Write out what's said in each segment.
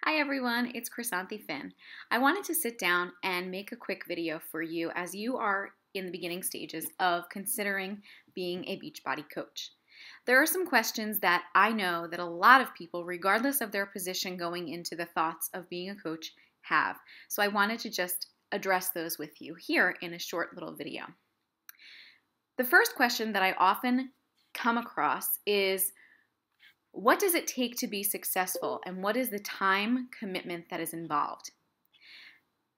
Hi everyone, it's Chrysanthi Finn. I wanted to sit down and make a quick video for you as you are in the beginning stages of considering being a Beachbody coach. There are some questions that I know that a lot of people, regardless of their position going into the thoughts of being a coach, have. So I wanted to just address those with you here in a short little video. The first question that I often come across is, what does it take to be successful, and what is the time commitment that is involved?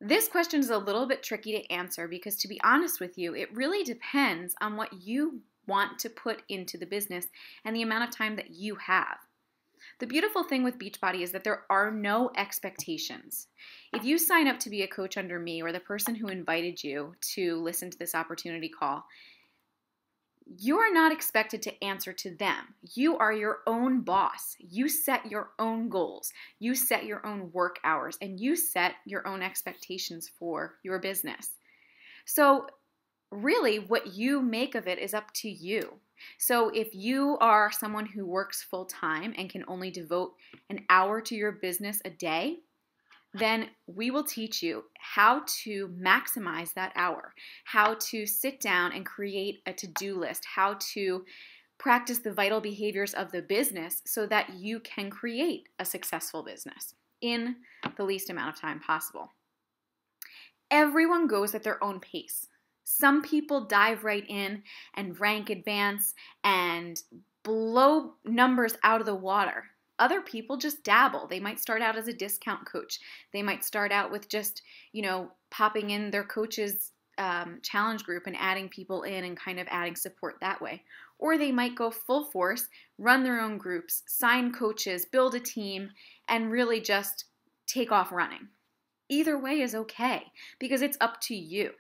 This question is a little bit tricky to answer because, to be honest with you, it really depends on what you want to put into the business and the amount of time that you have. The beautiful thing with Beachbody is that there are no expectations. If you sign up to be a coach under me or the person who invited you to listen to this opportunity call, you are not expected to answer to them. You are your own boss. You set your own goals. You set your own work hours, and you set your own expectations for your business. So really, what you make of it is up to you. So if you are someone who works full-time and can only devote an hour to your business a day, then we will teach you how to maximize that hour, how to sit down and create a to-do list, how to practice the vital behaviors of the business so that you can create a successful business in the least amount of time possible. Everyone goes at their own pace. Some people dive right in and rank advance and blow numbers out of the water. Other people just dabble. They might start out as a discount coach. They might start out with just, popping in their coach's challenge group and adding people in and kind of adding support that way. Or they might go full force, run their own groups, sign coaches, build a team, and really just take off running. Either way is okay because it's up to you.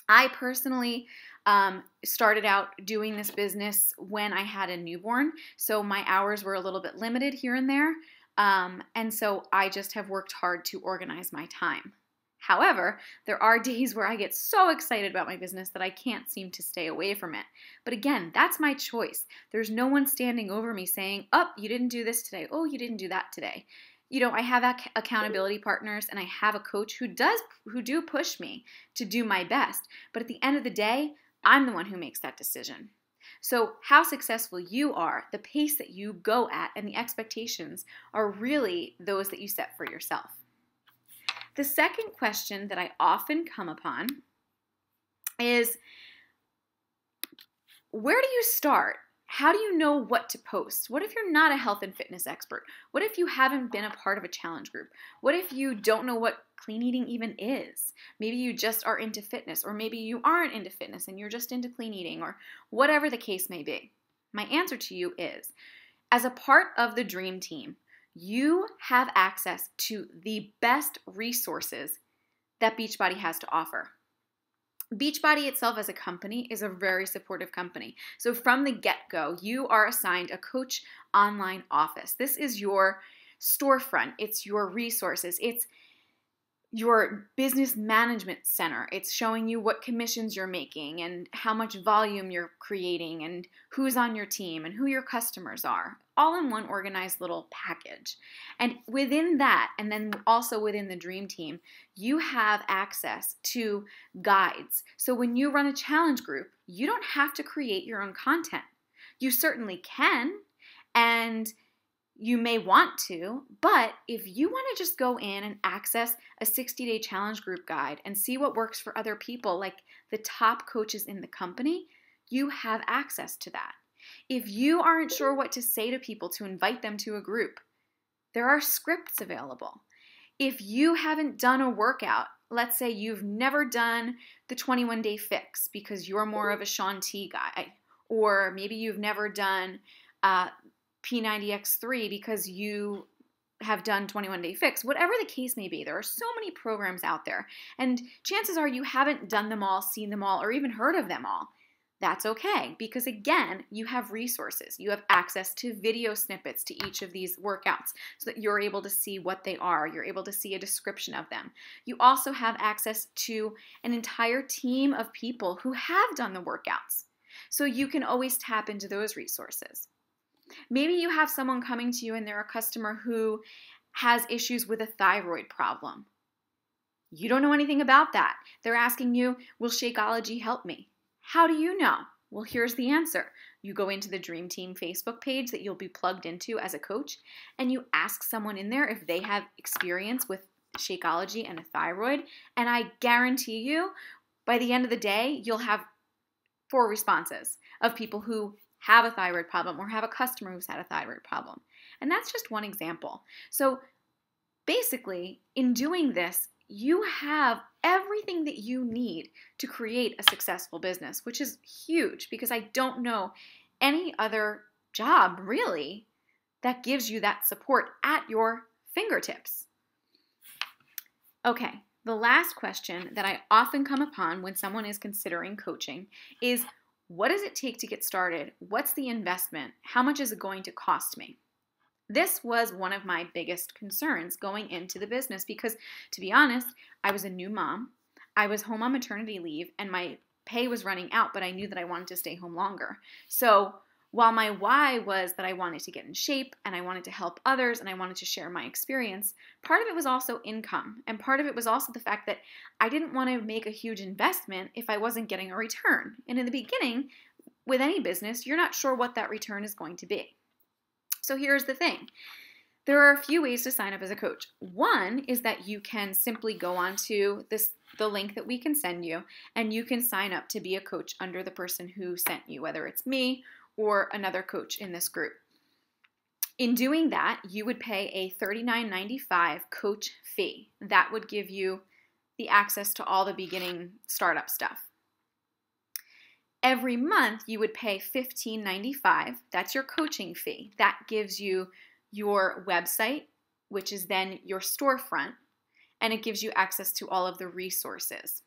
I personally started out doing this business when I had a newborn, so my hours were a little bit limited here and there, and so I just have worked hard to organize my time. However, there are days where I get so excited about my business that I can't seem to stay away from it. But again, that's my choice. There's no one standing over me saying, "Oh, you didn't do this today. Oh, you didn't do that today." I have accountability partners and I have a coach who do push me to do my best. But at the end of the day, I'm the one who makes that decision. So how successful you are, the pace that you go at, and the expectations are really those that you set for yourself. The second question that I often come upon is, where do you start? How do you know what to post? What if you're not a health and fitness expert? What if you haven't been a part of a challenge group? What if you don't know what clean eating even is? Maybe you just are into fitness, or maybe you aren't into fitness and you're just into clean eating, or whatever the case may be. My answer to you is, as a part of the Dream Team, you have access to the best resources that Beachbody has to offer. Beachbody itself as a company is a very supportive company. So from the get-go, you are assigned a coach online office. This is your storefront. It's your resources. It's your business management center. It's showing you what commissions you're making and how much volume you're creating and who's on your team and who your customers are, all in one organized little package. And within that, and then also within the Dream Team, you have access to guides. So when you run a challenge group, you don't have to create your own content. You certainly can, and you may want to, but if you want to just go in and access a 60-day challenge group guide and see what works for other people, like the top coaches in the company, you have access to that. If you aren't sure what to say to people to invite them to a group, there are scripts available. If you haven't done a workout, let's say you've never done the 21-day fix because you're more of a Shaun T guy, or maybe you've never done P90X3 because you have done 21-day fix, whatever the case may be, there are so many programs out there, and chances are you haven't done them all, seen them all, or even heard of them all. That's okay, because again, you have resources. You have access to video snippets to each of these workouts so that you're able to see what they are. You're able to see a description of them. You also have access to an entire team of people who have done the workouts, so you can always tap into those resources. Maybe you have someone coming to you and they're a customer who has issues with a thyroid problem. You don't know anything about that. They're asking you, will Shakeology help me? How do you know? Well, here's the answer. You go into the Dream Team Facebook page that you'll be plugged into as a coach, and you ask someone in there if they have experience with Shakeology and a thyroid, and I guarantee you, by the end of the day, you'll have 4 responses of people who have a thyroid problem or have a customer who's had a thyroid problem. And that's just one example. So basically, in doing this, you have everything that you need to create a successful business, which is huge because I don't know any other job really that gives you that support at your fingertips. Okay, the last question that I often come upon when someone is considering coaching is, what does it take to get started? What's the investment? How much is it going to cost me? This was one of my biggest concerns going into the business because, to be honest, I was a new mom. I was home on maternity leave and my pay was running out, but I knew that I wanted to stay home longer. So while my why was that I wanted to get in shape and I wanted to help others and I wanted to share my experience, part of it was also income. And part of it was also the fact that I didn't want to make a huge investment if I wasn't getting a return. And in the beginning, with any business, you're not sure what that return is going to be. So here's the thing. There are a few ways to sign up as a coach. One is that you can simply go onto the link that we can send you, and you can sign up to be a coach under the person who sent you, whether it's me or another coach in this group. In doing that, you would pay a $39.95 coach fee. That would give you the access to all the beginning startup stuff. Every month, you would pay $15.95. That's your coaching fee. That gives you your website, which is then your storefront, and it gives you access to all of the resources.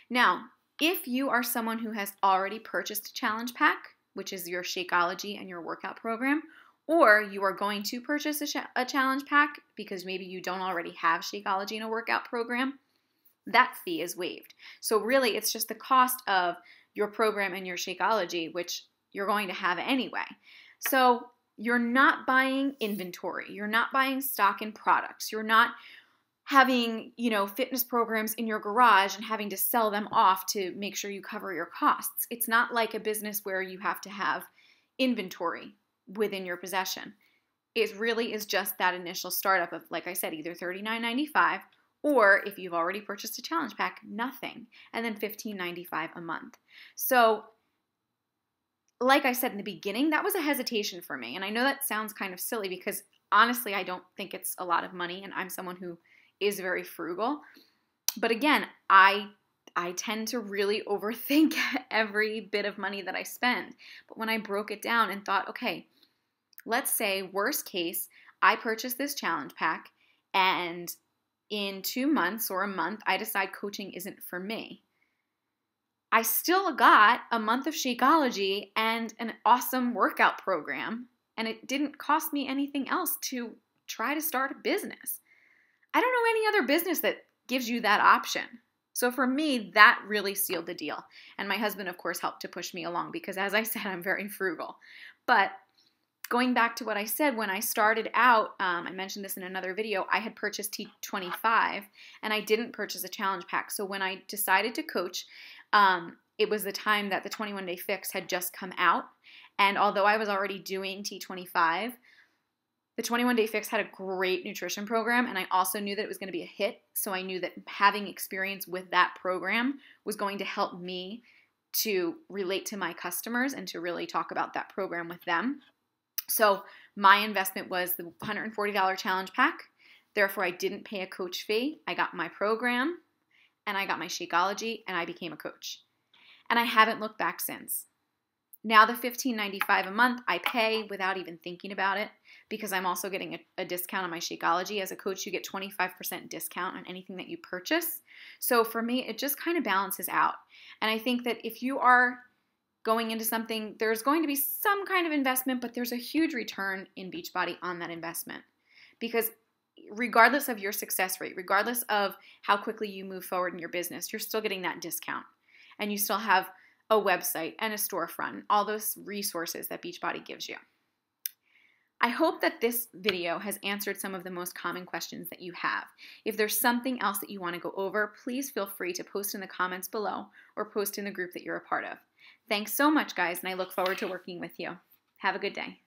Now, if you are someone who has already purchased a challenge pack, which is your Shakeology and your workout program, or you are going to purchase a challenge pack because maybe you don't already have Shakeology and a workout program, that fee is waived. So really, it's just the cost of your program and your Shakeology, which you're going to have anyway. So you're not buying inventory. You're not buying stock in products. You're not having, fitness programs in your garage and having to sell them off to make sure you cover your costs. It's not like a business where you have to have inventory within your possession. It really is just that initial startup of, like I said, either $39.95 or if you've already purchased a challenge pack, nothing, and then $15.95 a month. So like I said in the beginning, that was a hesitation for me. And I know that sounds kind of silly because honestly, I don't think it's a lot of money and I'm someone who is very frugal. But again, I tend to really overthink every bit of money that I spend. But when I broke it down and thought, okay, let's say worst case, I purchase this challenge pack and in 2 months or a month, I decide coaching isn't for me. I still got a month of Shakeology and an awesome workout program, and it didn't cost me anything else to try to start a business. I don't know any other business that gives you that option. So for me, that really sealed the deal. And my husband, of course, helped to push me along because, as I said, I'm very frugal. But going back to what I said, when I started out, I mentioned this in another video, I had purchased T25 and I didn't purchase a challenge pack. So when I decided to coach, it was the time that the 21-day fix had just come out. And although I was already doing T25, the 21-day fix had a great nutrition program. And I also knew that it was going to be a hit. So I knew that having experience with that program was going to help me to relate to my customers and to really talk about that program with them. So my investment was the $140 challenge pack. Therefore, I didn't pay a coach fee. I got my program and I got my Shakeology and I became a coach. And I haven't looked back since. Now the $15.95 a month I pay without even thinking about it because I'm also getting a discount on my Shakeology. As a coach, you get 25% discount on anything that you purchase. So for me, it just kind of balances out. And I think that if you are going into something, there's going to be some kind of investment, but there's a huge return in Beachbody on that investment. Because regardless of your success rate, regardless of how quickly you move forward in your business, you're still getting that discount. And you still have a website and a storefront, all those resources that Beachbody gives you. I hope that this video has answered some of the most common questions that you have. If there's something else that you want to go over, please feel free to post in the comments below or post in the group that you're a part of. Thanks so much, guys, and I look forward to working with you. Have a good day.